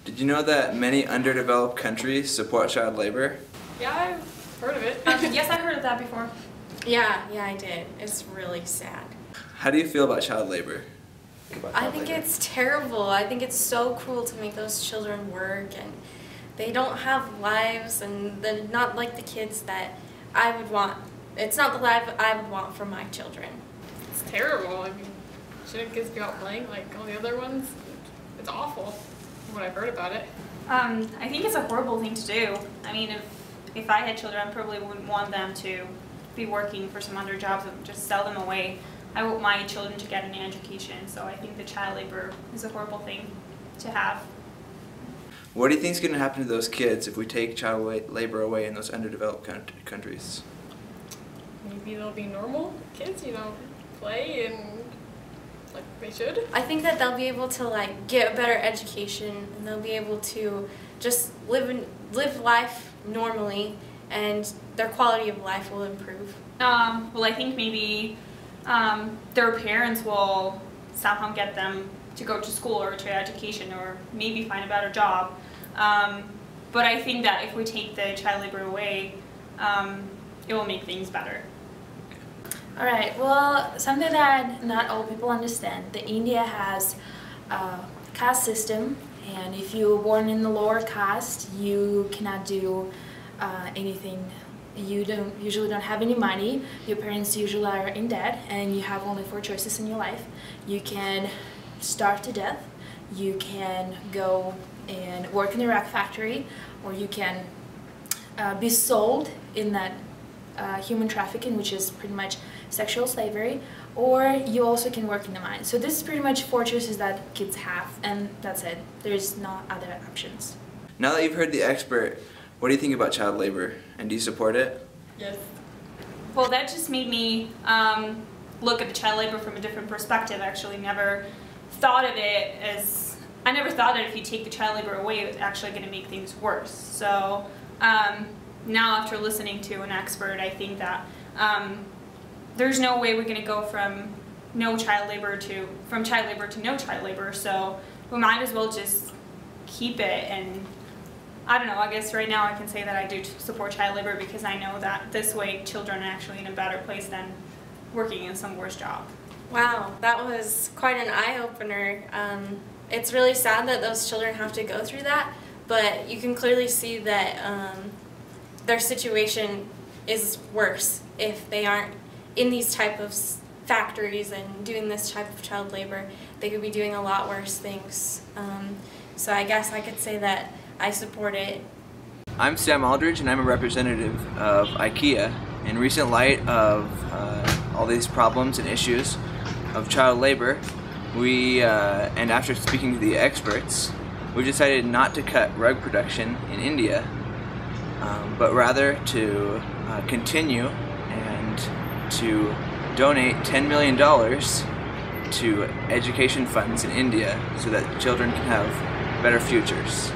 Did you know that many underdeveloped countries support child labor? Yeah, I've heard of it. Yes, I heard of that before. Yeah, I did. It's really sad. How do you feel about child labor? I think it's terrible. I think it's so cruel to make those children work, and they don't have lives, and they're not like the kids that I would want. It's not the life I would want for my children. It's terrible. I mean, shouldn't kids be out playing like all the other ones? It's awful from what I've heard about it. I think it's a horrible thing to do. I mean, if I had children, I probably wouldn't want them to be working for some other jobs and just sell them away. I want my children to get an education, so I think the child labor is a horrible thing to have. What do you think is going to happen to those kids if we take child labor away in those underdeveloped countries? Maybe they'll be normal kids, you know, play and like they should. I think that they'll be able to get a better education, and they'll be able to just live life normally, and their quality of life will improve. Well, I think maybe their parents will somehow get them to go to school or to education, or maybe find a better job. But I think that if we take the child labor away, it will make things better. Alright, well, something that not all people understand. India has a caste system, and if you were born in the lower caste, you cannot do anything. You usually don't have any money, your parents usually are in debt, and you have only 4 choices in your life. You can starve to death, you can go and work in a rag factory, or you can be sold in that human trafficking, which is pretty much sexual slavery, or you also can work in the mine. So this is pretty much 4 choices that kids have, and that's it. There's no other options. Now that you've heard the expert, what do you think about child labor, and do you support it? Yes. Well, that just made me look at the child labor from a different perspective. I actually never thought of it as, I never thought that if you take the child labor away, it was actually going to make things worse. So now after listening to an expert, I think that there's no way we're going to go from child labor to no child labor. So we might as well just keep it. And I don't know, I guess right now I can say that I do support child labor because I know that this way children are actually in a better place than working in some worse job. Wow, that was quite an eye-opener. It's really sad that those children have to go through that, but you can clearly see that their situation is worse if they aren't in these type of factories and doing this type of child labor. They could be doing a lot worse things. So I guess I could say that I support it. I'm Sam Aldridge, and I'm a representative of IKEA. In recent light of all these problems and issues of child labor, and after speaking to the experts, we decided not to cut rug production in India, but rather to continue and to donate $10 million to education funds in India so that children can have better futures.